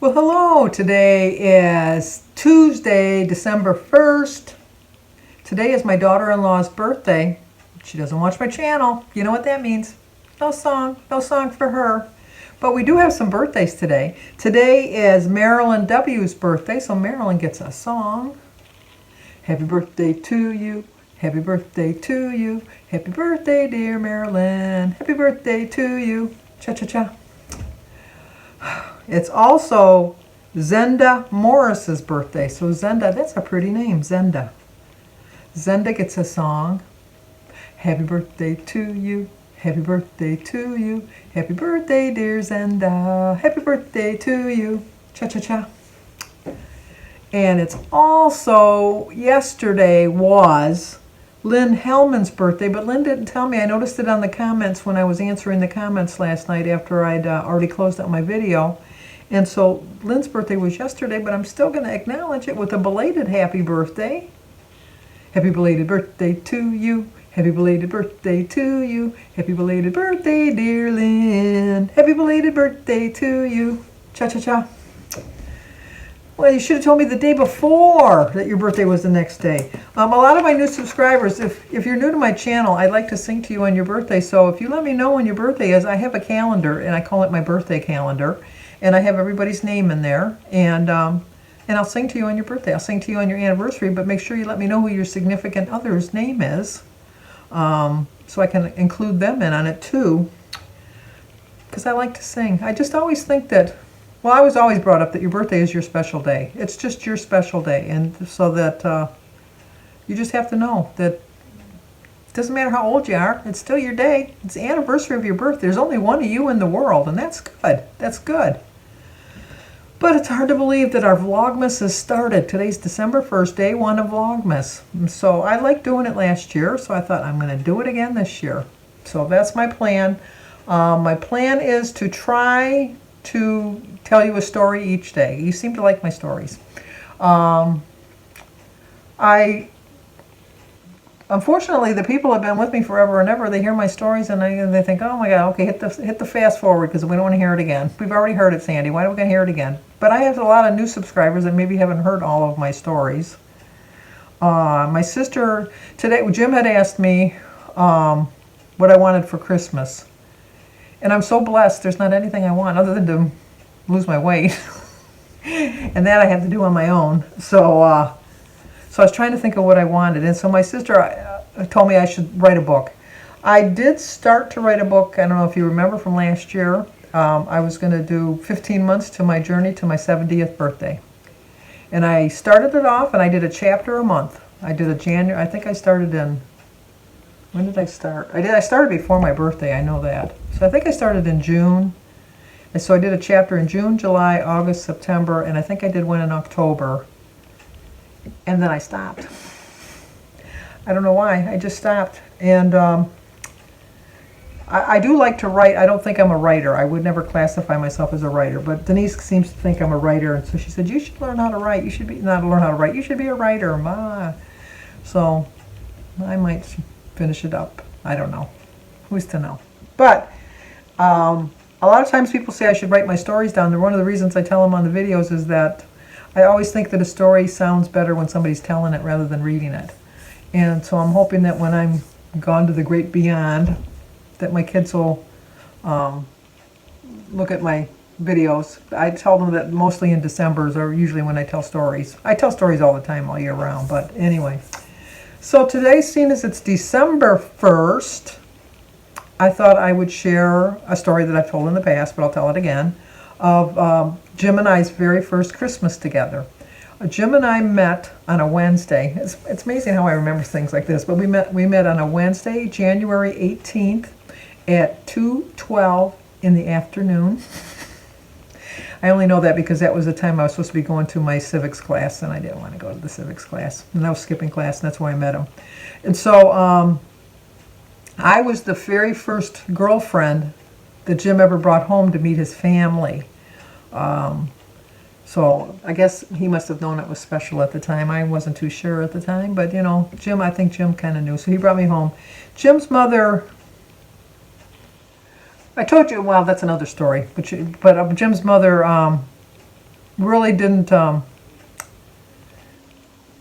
Well, hello. Today is Tuesday, December 1st. Today is my daughter-in-law's birthday. She doesn't watch my channel. You know what that means. No song for her. But we do have some birthdays today. Today is Marilyn W.'s birthday, so Marilyn gets a song. Happy birthday to you. Happy birthday to you. Happy birthday, dear Marilyn. Happy birthday to you. Cha-cha-cha. It's also Zenda Morris's birthday. So Zenda, that's a pretty name, Zenda. Zenda gets a song. Happy birthday to you. Happy birthday to you. Happy birthday, dear Zenda. Happy birthday to you. Cha-cha-cha. And it's also, yesterday was Lynn Hellman's birthday, but Lynn didn't tell me. I noticed it on the comments when I was answering the comments last night after I'd already closed out my video. And so Lynn's birthday was yesterday, but I'm still going to acknowledge it with a belated happy birthday. Happy belated birthday to you. Happy belated birthday to you. Happy belated birthday, dear Lynn. Happy belated birthday to you. Cha-cha-cha. Well, you should have told me the day before that your birthday was the next day. A lot of my new subscribers, if you're new to my channel, I'd like to sing to you on your birthday. So if you let me know when your birthday is, I have a calendar, and I call it my birthday calendar. And I have everybody's name in there. And I'll sing to you on your birthday. I'll sing to you on your anniversary, but make sure you let me know who your significant other's name is. So I can include them in on it too. Because I like to sing. I just always think that, well, I was always brought up that your birthday is your special day. It's just your special day. And so that you just have to know that it doesn't matter how old you are, it's still your day. It's the anniversary of your birth. There's only one of you in the world, and that's good. That's good. But it's hard to believe that our Vlogmas has started. Today's December 1st, day one of Vlogmas. So I liked doing it last year, so I thought I'm going to do it again this year. So that's my plan. My plan is to try to tell you a story each day. You seem to like my stories. Unfortunately, the people have been with me forever and ever. They hear my stories and they think, oh my God, okay, hit the fast forward because we don't want to hear it again. We've already heard it, Sandy. Why are we going to hear it again? But I have a lot of new subscribers that maybe haven't heard all of my stories. My sister, today, Jim had asked me what I wanted for Christmas. And I'm so blessed, there's not anything I want other than to lose my weight. And that I have to do on my own. So I was trying to think of what I wanted. And so my sister told me I should write a book. I did start to write a book. I don't know if you remember from last year. I was going to do 15 months to my journey to my 70th birthday. And I started it off and I did a chapter a month. I did a January, I think I started in, when did I start? I started before my birthday, I know that. So I think I started in June. And so I did a chapter in June, July, August, September, and I think I did one in October. And then I stopped. I don't know why, I just stopped. And I do like to write. I don't think I'm a writer. I would never classify myself as a writer, but Denise seems to think I'm a writer, and so she said, you should learn how to write. You should be, not learn how to write, you should be a writer, Ma. So I might finish it up. I don't know. Who's to know? But a lot of times people say I should write my stories down. And one of the reasons I tell them on the videos is that I always think that a story sounds better when somebody's telling it rather than reading it. And so I'm hoping that when I'm gone to the great beyond, that my kids will look at my videos. I tell them that mostly in December's are usually when I tell stories. I tell stories all the time, all year round, but anyway. So today, seeing as it's December 1st, I thought I would share a story that I've told in the past, but I'll tell it again, of Jim and I's very first Christmas together. Jim and I met on a Wednesday. It's amazing how I remember things like this, but we met on a Wednesday, January 18th at 2:12 in the afternoon. I only know that because that was the time I was supposed to be going to my civics class, and I didn't want to go to the civics class. And I was skipping class, and that's why I met him. And so I was the very first girlfriend that Jim ever brought home to meet his family. So I guess he must have known it was special at the time. I wasn't too sure at the time, but you know, I think Jim kind of knew. So he brought me home. Jim's mother, I told you, well, that's another story. But Jim's mother really didn't, I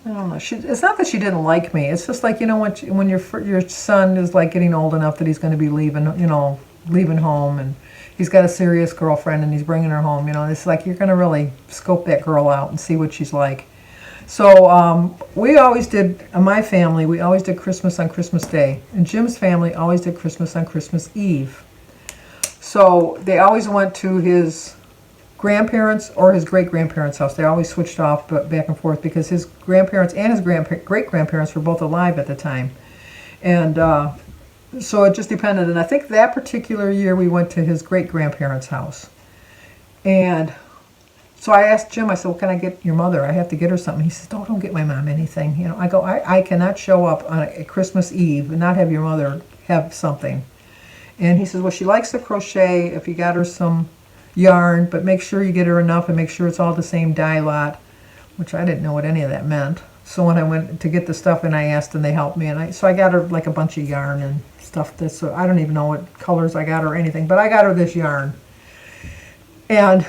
don't know. It's not that she didn't like me. It's just like, you know, when your son is like getting old enough that he's going to be leaving, you know, leaving home, and he's got a serious girlfriend and he's bringing her home, you know, it's like you're going to really scope that girl out and see what she's like. So we always did, in my family, we always did Christmas on Christmas Day. And Jim's family always did Christmas on Christmas Eve. So they always went to his grandparents or his great-grandparents' house. They always switched off back and forth because his grandparents and his great-grandparents were both alive at the time. And so it just depended. And I think that particular year we went to his great-grandparents' house. And so I asked Jim, I said, well, can I get your mother? I have to get her something. He says, don't get my mom anything. You know, I go, I cannot show up on a Christmas Eve and not have your mother have something. And he says, well, she likes to crochet if you got her some yarn, but make sure you get her enough and make sure it's all the same dye lot, which I didn't know what any of that meant. So when I went to get the stuff and I asked and they helped me, and so I got her like a bunch of yarn and stuff. So I don't even know what colors I got her or anything, but I got her this yarn. And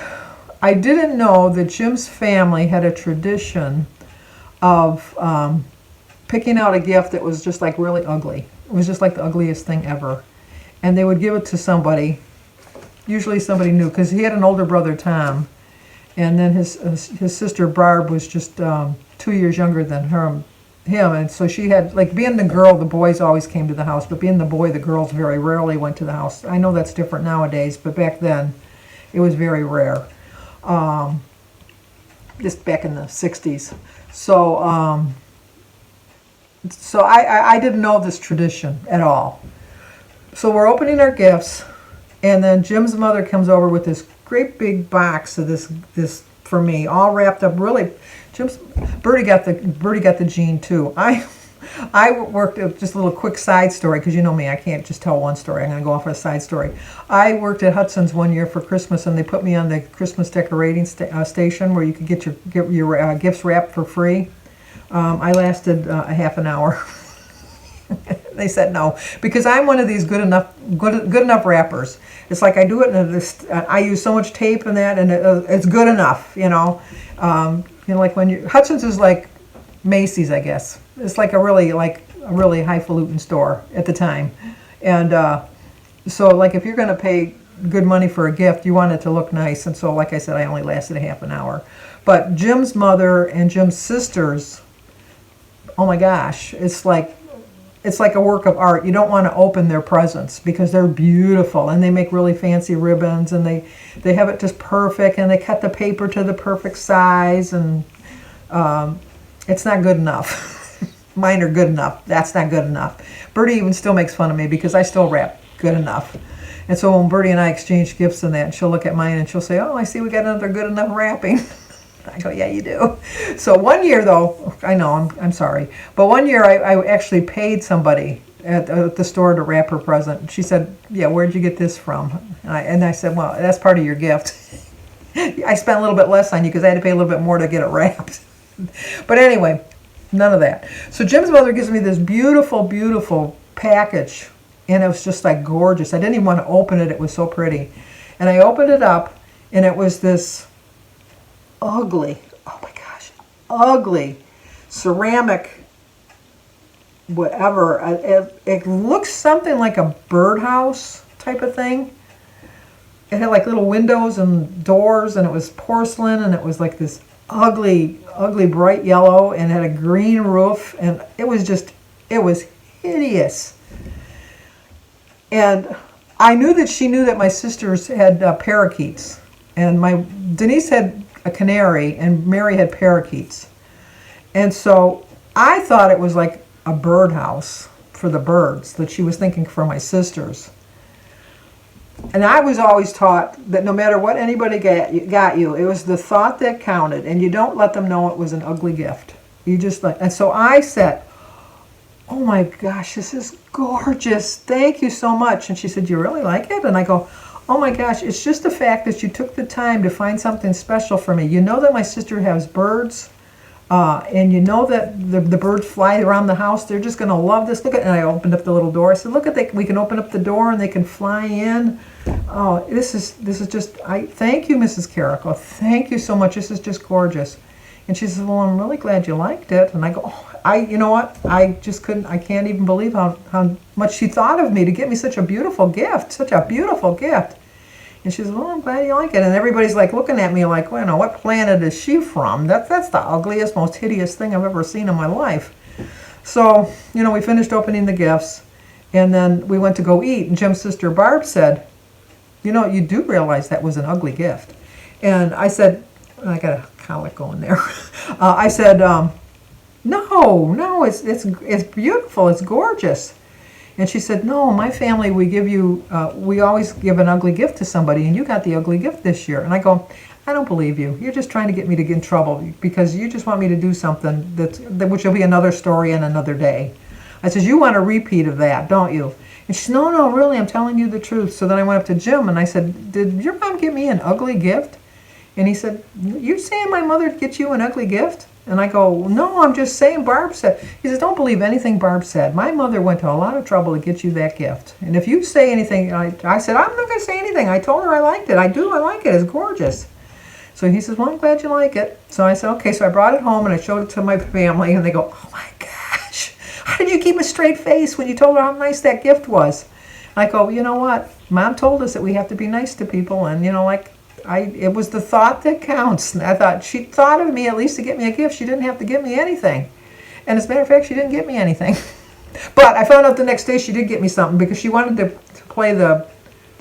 I didn't know that Jim's family had a tradition of picking out a gift that was just like really ugly. It was just like the ugliest thing ever. And they would give it to somebody, usually somebody new, because he had an older brother, Tom, and then his sister Barb was just 2 years younger than him, and so she had, like, being the girl, the boys always came to the house, but being the boy, the girls very rarely went to the house. I know that's different nowadays, but back then it was very rare, just back in the 60s. So so I didn't know this tradition at all. So we're opening our gifts, and then Jim's mother comes over with this great big box of this for me, all wrapped up. Really, Bertie got the gene too. I worked just a little quick side story, because you know me, I can't just tell one story. I'm going to go off on a side story. I worked at Hudson's one year for Christmas, and they put me on the Christmas decorating station where you could get your gifts wrapped for free. I lasted a half an hour. They said no, because I'm one of these good enough wrappers. It's like I do it, and I use so much tape and that, and it's good enough, you know. Like when Hudson's is like Macy's, I guess. It's like a really highfalutin store at the time, and so like if you're going to pay good money for a gift, you want it to look nice. And so, like I said, I only lasted a half an hour. But Jim's mother and Jim's sisters, oh my gosh, it's like a work of art. You don't want to open their presents because they're beautiful, and they make really fancy ribbons, and they have it just perfect, and they cut the paper to the perfect size, and it's not good enough. Mine are good enough. That's not good enough. Bertie even still makes fun of me because I still wrap good enough. And so when Bertie and I exchange gifts and that, she'll look at mine and she'll say, oh, I see we got another good enough wrapping. I go, yeah, you do. So one year, though, I know, I'm sorry, but one year I actually paid somebody at the store to wrap her present. She said, yeah, where'd you get this from? And I said, well, that's part of your gift. I spent a little bit less on you because I had to pay a little bit more to get it wrapped. But anyway, none of that. So Jim's mother gives me this beautiful, beautiful package, and it was just like gorgeous. I didn't even want to open it. It was so pretty. And I opened it up, and it was this ugly, oh my gosh, ugly ceramic whatever. It looks something like a birdhouse type of thing. It had like little windows and doors, and it was porcelain, and it was like this ugly, ugly bright yellow, and had a green roof, and it was hideous. And I knew that she knew that my sisters had parakeets, and Denise had a canary, and Mary had parakeets. And so I thought it was like a birdhouse for the birds that she was thinking for my sisters. And I was always taught that no matter what anybody got you, it was the thought that counted, and you don't let them know it was an ugly gift. You just and so I said, oh my gosh, this is gorgeous. Thank you so much. And she said, you really like it? And I go, oh my gosh, it's just the fact that you took the time to find something special for me. You know that my sister has birds. And you know that the birds fly around the house. They're just going to love this. Look at, and I opened up the little door. I said, look at that. We can open up the door and they can fly in. Oh, this is just, thank you, Mrs. Carrico. Thank you so much. This is just gorgeous. And she says, well, I'm really glad you liked it. And I go, oh, you know what? I just couldn't, I can't even believe how much she thought of me to get me such a beautiful gift, such a beautiful gift. And she says, well, I'm glad you like it. And everybody's like looking at me like, well, what planet is she from? That's the ugliest, most hideous thing I've ever seen in my life. So, we finished opening the gifts, and then we went to go eat. And Jim's sister Barb said, you do realize that was an ugly gift. And I said, I got a colic going there. I said, no, it's beautiful, it's gorgeous. And she said, no, my family, we always give an ugly gift to somebody, and you got the ugly gift this year. And I go, I don't believe you. You're just trying to get me to get in trouble because you just want me to do something which will be another story and another day. I said, you want a repeat of that, don't you? And she said, no, really, I'm telling you the truth. So then I went up to Jim and I said, did your mom get me an ugly gift? And he said, you're saying my mother get you an ugly gift? And I go, no, I'm just saying Barb said. He says, don't believe anything Barb said. My mother went to a lot of trouble to get you that gift. And if you say anything, I said, I'm not going to say anything. I told her I liked it. I like it. It's gorgeous. So he says, well, I'm glad you like it. So I said, okay. So I brought it home and I showed it to my family. And they go, oh, my gosh. How did you keep a straight face when you told her how nice that gift was? I go, you know what? Mom told us that we have to be nice to people. And, it was the thought that counts. And I thought she thought of me at least to get me a gift. She didn't have to get me anything. And as a matter of fact, she didn't get me anything. But I found out the next day she did get me something because she wanted to play the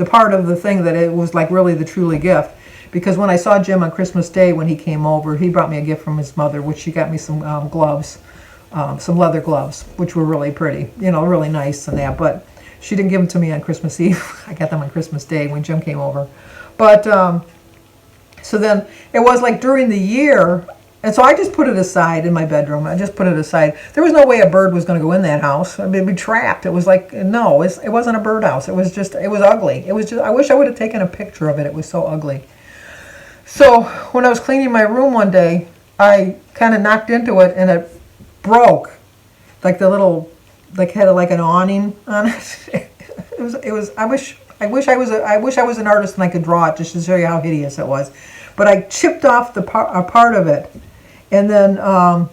part of the thing that it was like really the truly gift. Because when I saw Jim on Christmas Day when he came over, he brought me a gift from his mother, which she got me some gloves, some leather gloves, which were really pretty, really nice and that. But she didn't give them to me on Christmas Eve. I got them on Christmas Day when Jim came over. But so then it was like during the year, and so I just put it aside in my bedroom. I just put it aside. There was no way a bird was going to go in that house. I mean, it'd be trapped. It was like, no, it wasn't a birdhouse. It was ugly. It was just, I wish I would have taken a picture of it. It was so ugly. So when I was cleaning my room one day, I kind of knocked into it and it broke. Like the little, had like an awning on it. It was, I wish I was an artist and I could draw it just to show you how hideous it was. But I chipped off a part of it. And then I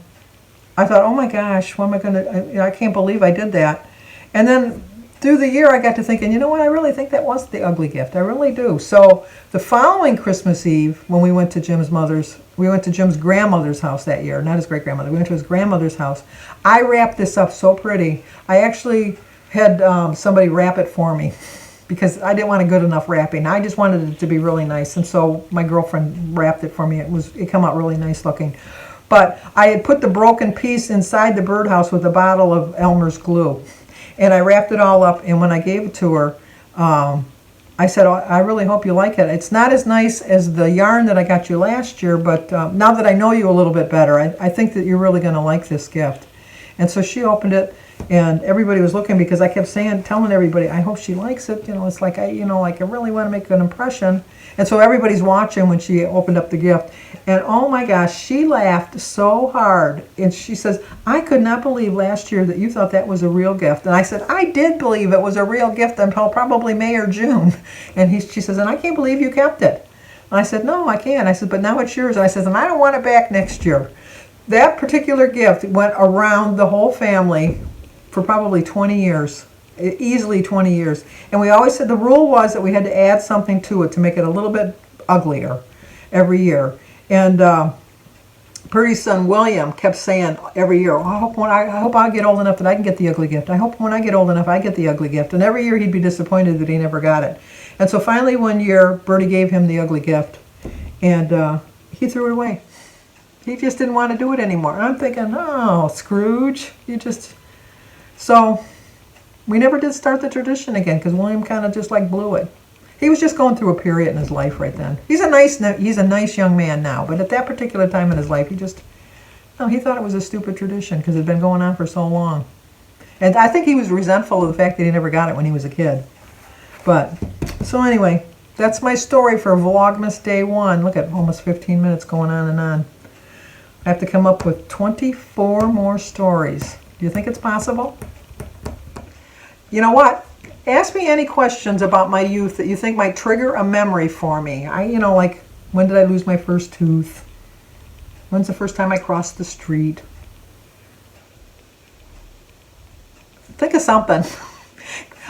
thought, oh my gosh, what am I going to, I can't believe I did that. And then through the year I got to thinking, you know what, I really think that was the ugly gift. I really do. So the following Christmas Eve, when we went to Jim's grandmother's house that year, not his great-grandmother, we went to his grandmother's house. I wrapped this up so pretty. I actually had somebody wrap it for me, because I didn't want a good enough wrapping. I just wanted it to be really nice, and so my girlfriend wrapped it for me. It came out really nice looking. But I had put the broken piece inside the birdhouse with a bottle of Elmer's glue, and I wrapped it all up. And when I gave it to her, I said, oh, I really hope you like it. It's not as nice as the yarn that I got you last year, but now that I know you a little bit better, I think that you're really going to like this gift. And so she opened it. And everybody was looking because I kept telling everybody, I hope she likes it. It's like I really want to make an impression. And so everybody's watching when she opened up the gift. And oh my gosh, she laughed so hard. And she says, I could not believe last year that you thought that was a real gift. And I said, I did believe it was a real gift until probably May or June. And she says, and I can't believe you kept it. And I said, no, I can't. I said, but now it's yours. And I said, and I don't want it back next year. That particular gift went around the whole family for probably 20 years, easily 20 years. And we always said the rule was that we had to add something to it to make it a little bit uglier every year. And Purdy's son William kept saying every year, I hope I get old enough that I can get the ugly gift. I hope when I get old enough I get the ugly gift. And every year he'd be disappointed that he never got it. And so finally one year Bertie gave him the ugly gift, and he threw it away. He just didn't want to do it anymore. And I'm thinking, oh, Scrooge, So we never did start the tradition again because William kind of just blew it. He was just going through a period in his life right then. He's a nice young man now, but at that particular time in his life, he thought it was a stupid tradition because it had been going on for so long. And I think he was resentful of the fact that he never got it when he was a kid. But, so anyway, that's my story for Vlogmas Day One. Look at almost 15 minutes going on and on. I have to come up with 24 more stories. Do you think it's possible? You know what? Ask me any questions about my youth that you think might trigger a memory for me. Like, when did I lose my first tooth? When's the first time I crossed the street? Think of something.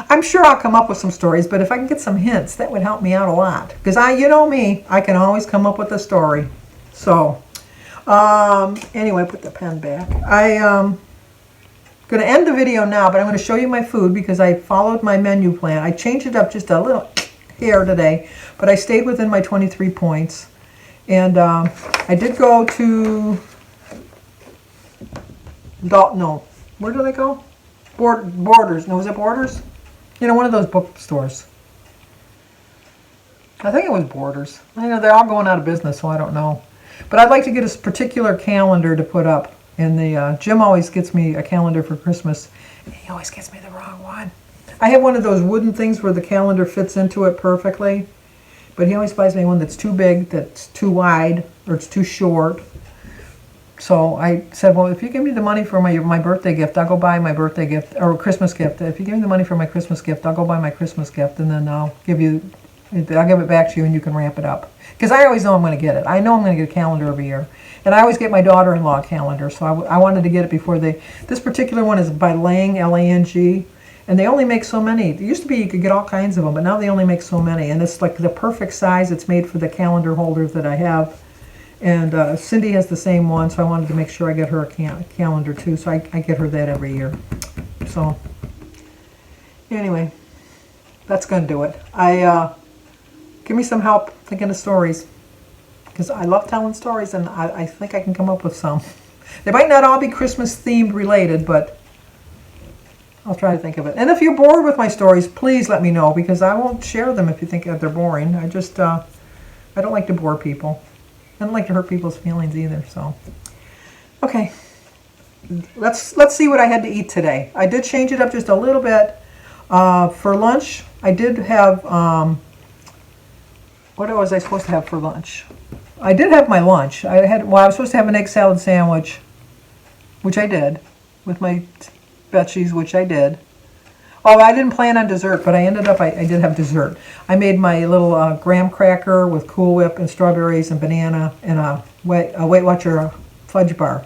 I'm sure I'll come up with some stories, but if I can get some hints, that would help me out a lot. Because you know me, I can always come up with a story. So, anyway, put the pen back. I'm going to end the video now, but I'm going to show you my food because I followed my menu plan. I changed it up just a little here today, but I stayed within my 23 points. And I did go to no, where did I go? Borders. No, was it Borders? One of those bookstores. I think it was Borders. They're all going out of business, so I don't know. But I'd like to get a particular calendar to put up. And Jim always gets me a calendar for Christmas. And he always gets me the wrong one. I have one of those wooden things where the calendar fits into it perfectly. But he always buys me one that's too big, that's too wide, or it's too short. So I said, well, if you give me the money for my birthday gift, I'll go buy my birthday gift, or Christmas gift. If you give me the money for my Christmas gift, I'll go buy my Christmas gift, and then I'll give it back to you, and you can ramp it up. Because I always know I'm going to get it. I know I'm going to get a calendar every year. And I always get my daughter-in-law calendar, so I wanted to get it before this particular one is by Lang, L-A-N-G, and they only make so many. It used to be you could get all kinds of them, but now they only make so many. And it's like the perfect size. It's made for the calendar holders that I have. And Cindy has the same one, so I wanted to make sure I get her a calendar too. So I get her that every year. So anyway, that's going to do it. Give me some help thinking of stories, because I love telling stories, and I think I can come up with some. They might not all be Christmas themed related, but I'll try to think of it. And if you're bored with my stories, please let me know, because I won't share them if you think that they're boring. I don't like to bore people. I don't like to hurt people's feelings either. So, okay, let's see what I had to eat today. I did change it up just a little bit. For lunch, I did have, what was I supposed to have for lunch? I did have my lunch. I was supposed to have an egg salad sandwich, which I did, with my veggies, which I did. Oh, I didn't plan on dessert, but I did have dessert. I made my little graham cracker with Cool Whip and strawberries and banana and a Weight Watcher fudge bar.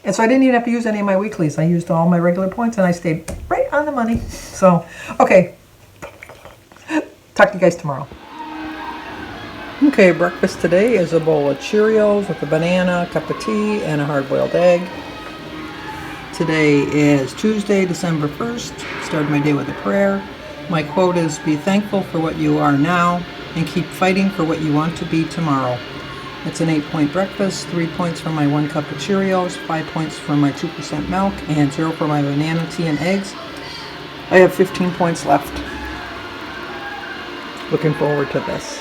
And so I didn't even have to use any of my weeklies. I used all my regular points, and I stayed right on the money. So, okay. Talk to you guys tomorrow. Okay, breakfast today is a bowl of Cheerios with a banana, a cup of tea, and a hard-boiled egg. Today is Tuesday, December 1st. Started my day with a prayer. My quote is, be thankful for what you are now and keep fighting for what you want to be tomorrow. It's an 8-point breakfast, 3 points for my 1 cup of Cheerios, 5 points for my 2% milk, and 0 for my banana, tea, and eggs. I have 15 points left. Looking forward to this.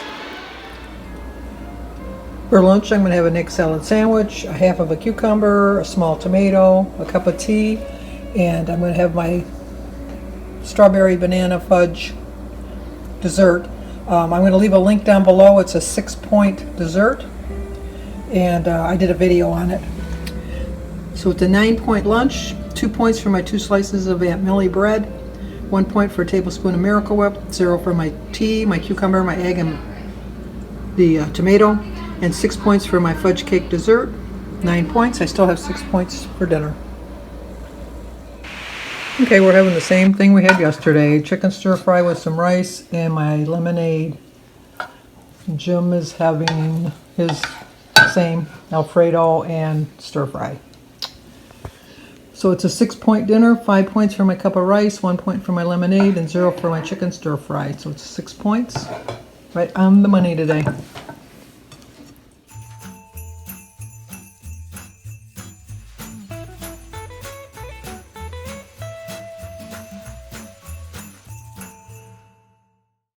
For lunch, I'm going to have an egg salad sandwich, a half of a cucumber, a small tomato, a cup of tea, and I'm going to have my strawberry banana fudge dessert. I'm going to leave a link down below. It's a 6-point dessert, and I did a video on it. So it's a 9-point lunch, 2 points for my 2 slices of Aunt Millie bread, 1 point for a tablespoon of Miracle Whip, 0 for my tea, my cucumber, my egg, and the tomato, and 6 points for my fudge cake dessert. 9 points. I still have 6 points for dinner. Okay, we're having the same thing we had yesterday. Chicken stir fry with some rice and my lemonade. Jim is having his same Alfredo and stir fry. So it's a 6-point dinner, 5 points for my cup of rice, 1 point for my lemonade, and 0 for my chicken stir fry. So it's 6 points. Right on the money today.